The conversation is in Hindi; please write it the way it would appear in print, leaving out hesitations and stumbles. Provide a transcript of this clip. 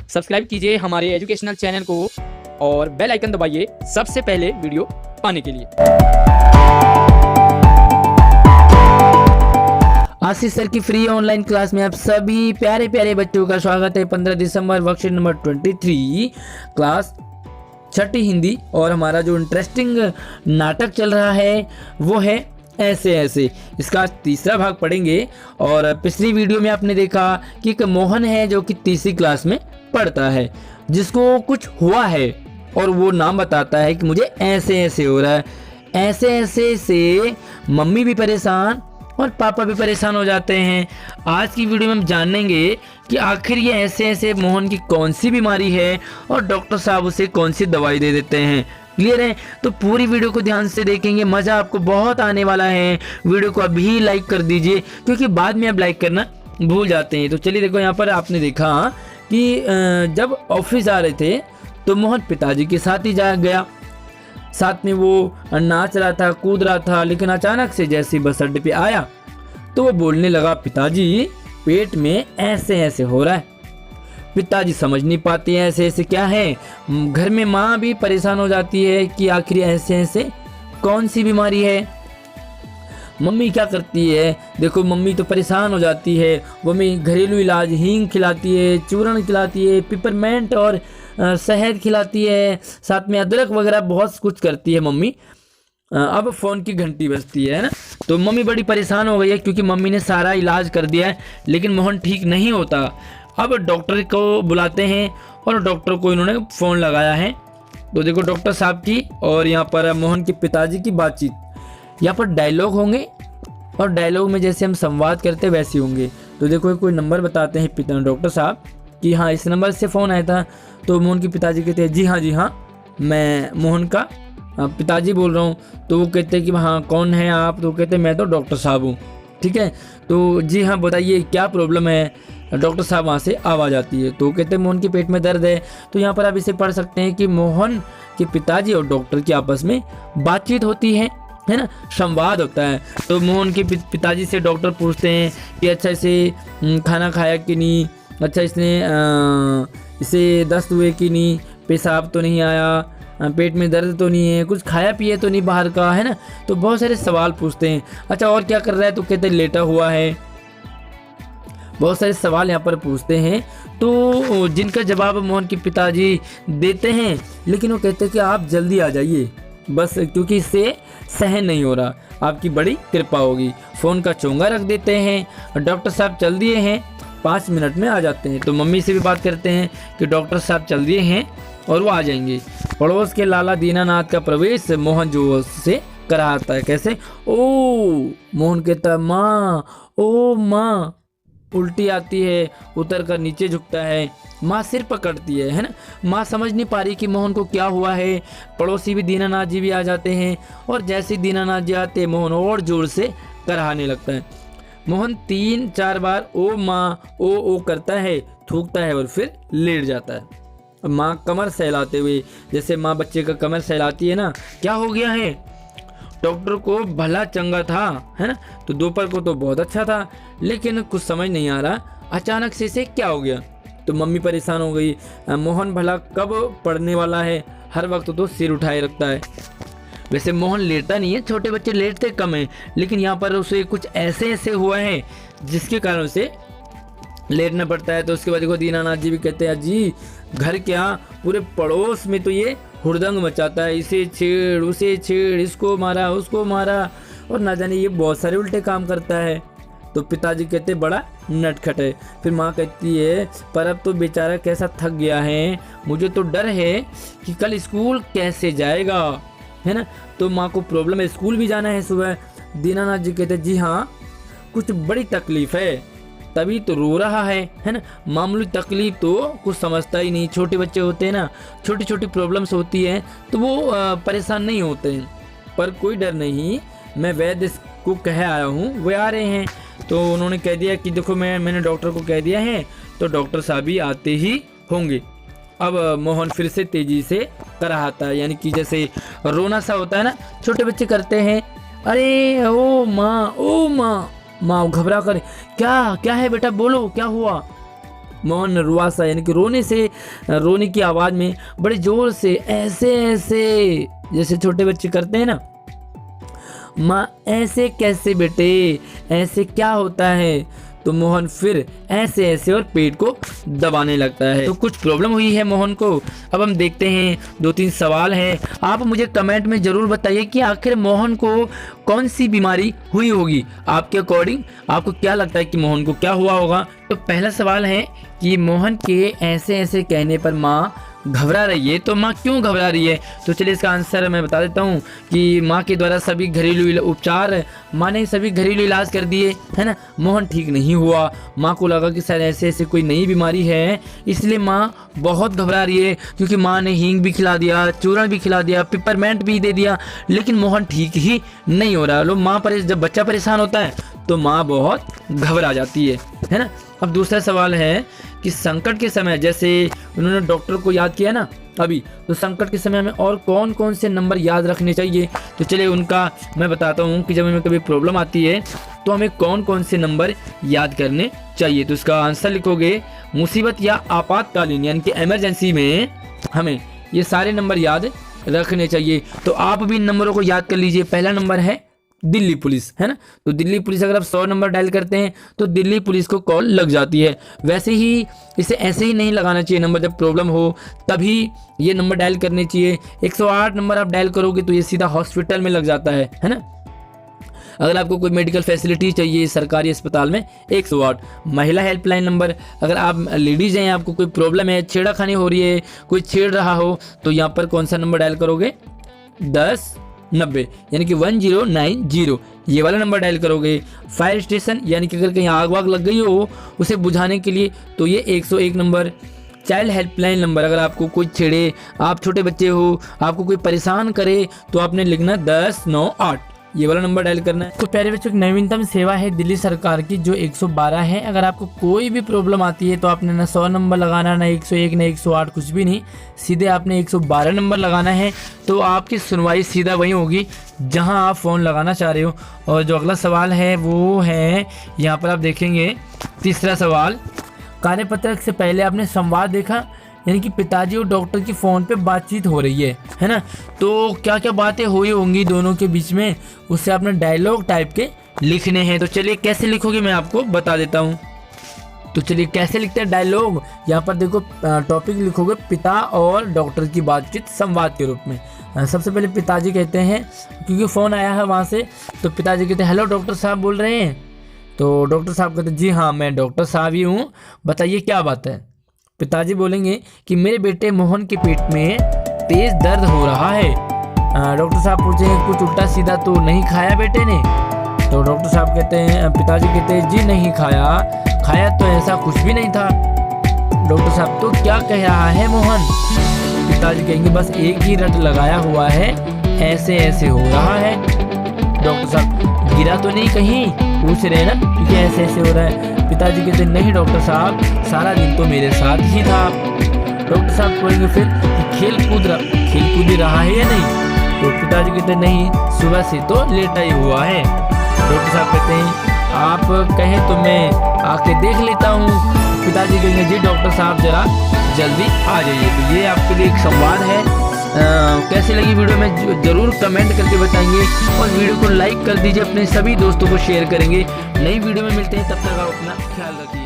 सब्सक्राइब कीजिए हमारे एजुकेशनल चैनल को और बेल आइकन दबाइए सबसे पहले वीडियो पाने के लिए। आशीष सर की फ्री ऑनलाइन क्लास में आप सभी प्यारे प्यारे बच्चों का स्वागत है। 15 दिसंबर वर्कशीट नंबर 23 क्लास छठी हिंदी और हमारा जो इंटरेस्टिंग नाटक चल रहा है वो है ऐसे ऐसे। इसका तीसरा भाग पढ़ेंगे। और पिछली वीडियो में आपने देखा कि एक मोहन है जो कि तीसरी क्लास में पढ़ता है, जिसको कुछ हुआ है और वो नाम बताता है कि मुझे ऐसे ऐसे हो रहा है। ऐसे ऐसे से मम्मी भी परेशान और पापा भी परेशान हो जाते हैं। आज की वीडियो में हम जानेंगे कि आखिर ये ऐसे ऐसे मोहन की कौन सी बीमारी है और डॉक्टर साहब उसे कौन सी दवाई दे देते हैं। क्लियर है? तो पूरी वीडियो को ध्यान से देखेंगे, मज़ा आपको बहुत आने वाला है। वीडियो को अभी लाइक कर दीजिए क्योंकि बाद में आप लाइक करना भूल जाते हैं। तो चलिए देखो, यहाँ पर आपने देखा कि जब ऑफिस आ रहे थे तो मोहन पिताजी के साथ ही जा गया। साथ में वो नाच रहा था, कूद रहा था, लेकिन अचानक से जैसे बस अड्डे पे आया तो वो बोलने लगा, पिताजी पेट में ऐसे ऐसे हो रहा है। पिताजी समझ नहीं पाते हैं ऐसे ऐसे क्या है। घर में माँ भी परेशान हो जाती है कि आखिर ऐसे ऐसे कौन सी बीमारी है। मम्मी क्या करती है, देखो मम्मी तो परेशान हो जाती है। मम्मी घरेलू इलाज हींग खिलाती है, चूर्ण खिलाती है, पिपरमेंट और शहद खिलाती है, साथ में अदरक वगैरह बहुत कुछ करती है मम्मी। अब फ़ोन की घंटी बजती है ना, तो मम्मी बड़ी परेशान हो गई है क्योंकि मम्मी ने सारा इलाज कर दिया है लेकिन मोहन ठीक नहीं होता। अब डॉक्टर को बुलाते हैं और डॉक्टर को इन्होंने फ़ोन लगाया है। तो देखो डॉक्टर साहब की और यहाँ पर मोहन के पिताजी की बातचीत। यहाँ पर डायलॉग होंगे और डायलॉग में जैसे हम संवाद करते वैसे होंगे। तो देखो कोई नंबर बताते हैं डॉक्टर साहब कि हाँ इस नंबर से फ़ोन आया था। तो मोहन के पिताजी कहते हैं जी हाँ मैं मोहन का पिताजी बोल रहा हूँ। तो वो कहते हैं कि हाँ कौन है आप? तो कहते हैं मैं तो डॉक्टर साहब हूँ। ठीक है, तो जी हाँ बताइए क्या प्रॉब्लम है। डॉक्टर साहब वहाँ से आवाज़ आती है। तो कहते हैं मोहन के पेट में दर्द है। तो यहाँ पर आप इसे पढ़ सकते हैं कि मोहन के पिताजी और डॉक्टर की आपस में बातचीत होती है ना, संवाद होता है। तो मोहन के पिताजी से डॉक्टर पूछते हैं कि अच्छा इसे खाना खाया कि नहीं, अच्छा इसे दस्त हुए कि नहीं, पेशाब तो नहीं आया, पेट में दर्द तो नहीं है, कुछ खाया पिया तो नहीं बाहर का, है ना। तो बहुत सारे सवाल पूछते हैं। अच्छा और क्या कर रहा है? तो कहते हैं लेटा हुआ है। बहुत सारे सवाल यहाँ पर पूछते हैं तो जिनका जवाब मोहन के पिताजी देते हैं, लेकिन वो कहते हैं कि आप जल्दी आ जाइए बस, क्योंकि इससे सहन नहीं हो रहा, आपकी बड़ी कृपा होगी। फ़ोन का चोंगा रख देते हैं। डॉक्टर साहब चल दिए हैं, 5 मिनट में आ जाते हैं। तो मम्मी से भी बात करते हैं कि डॉक्टर साहब चल दिए हैं और वो आ जाएंगे। पड़ोस के लाला दीनानाथ का प्रवेश मोहन जो से कराता है। कैसे? ओ मोहन कहता माँ, ओ माँ। उल्टी आती है, उतर कर नीचे झुकता है। माँ सिर पकड़ती है ना। माँ समझ नहीं पा रही कि मोहन को क्या हुआ है। पड़ोसी भी दीनानाथ जी भी आ जाते हैं और जैसे दीनानाथ जी आते हैं मोहन और जोर से कराहने लगता है। मोहन 3-4 बार ओ माँ ओ करता है, थूकता है और फिर लेट जाता है। माँ कमर सहलाते हुए, जैसे माँ बच्चे का कमर सहलाती है ना, क्या हो गया है? डॉक्टर को भला चंगा था, है ना, तो दोपहर को तो बहुत अच्छा था, लेकिन कुछ समझ नहीं आ रहा अचानक से इसे क्या हो गया। तो मम्मी परेशान हो गई। मोहन भला कब पढ़ने वाला है? हर वक्त तो सिर उठाए रखता है। वैसे मोहन लेटता नहीं है, छोटे बच्चे लेटते कम हैं, लेकिन यहाँ पर उसे कुछ ऐसे ऐसे हुआ है जिसके कारण से लेटना पड़ता है। तो उसके बाद देखो दीनानाथ जी भी कहते हैं जी घर क्या पूरे पड़ोस में तो ये हुड़दंग मचाता है, इसे छेड़ उसे छेड़, इसको मारा उसको मारा और ना जाने ये बहुत सारे उल्टे काम करता है। तो पिताजी कहते बड़ा नटखट है। फिर माँ कहती है पर अब तो बेचारा कैसा थक गया है, मुझे तो डर है कि कल स्कूल कैसे जाएगा, है ना। तो माँ को प्रॉब्लम है, स्कूल भी जाना है सुबह। दीनानाथ जी कहते जी हाँ कुछ बड़ी तकलीफ है तभी तो रो रहा है ना। मामूली तकलीफ तो कुछ समझता ही नहीं। छोटे बच्चे होते हैं ना, छोटी छोटी प्रॉब्लम्स होती है तो वो परेशान नहीं होते हैं। पर कोई डर नहीं, मैं वैद्य को कह आया हूँ, वे आ रहे हैं। तो उन्होंने कह दिया कि देखो मैंने डॉक्टर को कह दिया है तो डॉक्टर साहब भी आते ही होंगे। अब मोहन फिर से तेजी से कराहता है, यानी कि जैसे रोना सा होता है ना, छोटे बच्चे करते हैं, अरे ओ माँ ओ माँ। माँ घबरा कर क्या क्या है बेटा बोलो क्या हुआ? मोहन रुआ सा, यानी कि रोने की आवाज़ में बड़े ज़ोर से ऐसे ऐसे जैसे छोटे बच्चे करते हैं ना, माँ ऐसे कैसे बेटे, ऐसे क्या होता है। तो मोहन फिर ऐसे ऐसे और पेट को दबाने लगता है। तो कुछ प्रॉब्लम हुई है मोहन को। अब हम देखते हैं 2-3 सवाल हैं, आप मुझे कमेंट में ज़रूर बताइए कि आखिर मोहन को कौन सी बीमारी हुई होगी। आपके अकॉर्डिंग आपको क्या लगता है कि मोहन को क्या हुआ होगा। तो पहला सवाल है कि मोहन के ऐसे ऐसे कहने पर माँ घबरा रही है, तो माँ क्यों घबरा रही है। तो चलिए इसका आंसर मैं बता देता हूँ कि माँ के द्वारा सभी घरेलू उपचार, माँ ने सभी घरेलू इलाज कर दिए, है ना। मोहन ठीक नहीं हुआ, माँ को लगा कि शायद ऐसे ऐसे कोई नई बीमारी है, इसलिए माँ बहुत घबरा रही है। क्योंकि माँ ने हींग भी खिला दिया, चूर्ण भी खिला दिया, पिपरमेंट भी दे दिया, लेकिन मोहन ठीक ही नहीं हो रहा। लो माँ जब बच्चा परेशान होता है तो माँ बहुत घबरा जाती है ना। अब दूसरा सवाल है कि संकट के समय, जैसे उन्होंने डॉक्टर को याद किया ना अभी, तो संकट के समय में और कौन कौन से नंबर याद रखने चाहिए। तो चलिए उनका मैं बताता हूँ कि जब हमें कभी प्रॉब्लम आती है तो हमें कौन कौन से नंबर याद करने चाहिए। तो इसका आंसर लिखोगे मुसीबत या आपातकालीन, यानी कि इमरजेंसी में हमें ये सारे नंबर याद रखने चाहिए। तो आप भी इन नंबरों को याद कर लीजिए। पहला नंबर है दिल्ली पुलिस, है ना। तो दिल्ली पुलिस, अगर आप 100 नंबर डायल करते हैं तो दिल्ली पुलिस को कॉल लग जाती है। वैसे ही इसे ऐसे ही नहीं लगाना चाहिए नंबर, जब प्रॉब्लम हो तभी ये नंबर डायल करने चाहिए। 108 नंबर आप डायल करोगे तो ये सीधा हॉस्पिटल में लग जाता है ना। अगर आपको कोई मेडिकल फैसिलिटी चाहिए सरकारी अस्पताल में 108। महिला हेल्पलाइन नंबर, अगर आप लेडीज़ हैं, आपको कोई प्रॉब्लम है, छेड़खानी हो रही है, कोई छेड़ रहा हो, तो यहाँ पर कौन सा नंबर डायल करोगे 1090, यानी कि 1090, ये वाला नंबर डायल करोगे। फायर स्टेशन, यानी कि अगर कहीं आग वाग लग गई हो उसे बुझाने के लिए, तो ये 101 नंबर। चाइल्ड हेल्पलाइन नंबर, अगर आपको कोई छेड़े, आप छोटे बच्चे हो, आपको कोई परेशान करे, तो आपने लिखना 1098, ये वाला नंबर डायल करना है। तो प्यारे बच्चों, एक नवीनतम सेवा है दिल्ली सरकार की जो 112 है। अगर आपको कोई भी प्रॉब्लम आती है तो आपने ना 100 नंबर लगाना, ना 101, ना 108, कुछ भी नहीं, सीधे आपने 112 नंबर लगाना है। तो आपकी सुनवाई सीधा वहीं होगी जहां आप फ़ोन लगाना चाह रहे हो। और जो अगला सवाल है वो है, यहाँ पर आप देखेंगे तीसरा सवाल, कार्यपत्रक से पहले आपने संवाद देखा, यानी कि पिताजी और डॉक्टर की फ़ोन पे बातचीत हो रही है ना। तो क्या क्या बातें हुई होंगी दोनों के बीच में, उससे आपने डायलॉग टाइप के लिखने हैं। तो चलिए कैसे लिखोगे मैं आपको बता देता हूँ। तो चलिए कैसे लिखते हैं डायलॉग, यहाँ पर देखो टॉपिक लिखोगे पिता और डॉक्टर की बातचीत संवाद के रूप में। सबसे पहले पिताजी कहते हैं, क्योंकि फ़ोन आया है वहाँ से, तो पिताजी कहते हैं हेलो डॉक्टर साहब बोल रहे हैं। तो डॉक्टर साहब कहते हैं जी हाँ मैं डॉक्टर साहब ही हूँ, बताइए क्या बात है। पिताजी बोलेंगे कि मेरे बेटे मोहन के पेट में तेज दर्द हो रहा है। डॉक्टर साहब पूछेंगे कुछ उल्टा सीधा तो नहीं खाया बेटे ने। तो डॉक्टर साहब कहते हैं, पिताजी कहते हैं जी नहीं खाया तो ऐसा कुछ भी नहीं था। डॉक्टर साहब तो क्या कह रहा है मोहन। पिताजी कहेंगे बस एक ही रट लगाया हुआ है, ऐसे ऐसे हो रहा है। डॉक्टर साहब गिरा तो नहीं कहीं, पूछ रहे ना क्योंकि ऐसे ऐसे हो रहा है। पिताजी कहते नहीं डॉक्टर साहब सारा दिन तो मेरे साथ ही था। डॉक्टर साहब कहेंगे फिर खेल कूद रहा है या नहीं। तो पिताजी कहते नहीं सुबह से तो लेटा ही हुआ है। डॉक्टर साहब कहते हैं आप कहें तो मैं आके देख लेता हूँ। पिताजी कहेंगे जी डॉक्टर साहब जरा जल्दी आ जाइए। तो ये आपके लिए एक संवाद है। कैसी लगी वीडियो में ज़रूर कमेंट करके बताएंगे और वीडियो को लाइक कर दीजिए, अपने सभी दोस्तों को शेयर करेंगे। नई वीडियो में मिलते हैं, तब तक आप अपना ख्याल रखिए।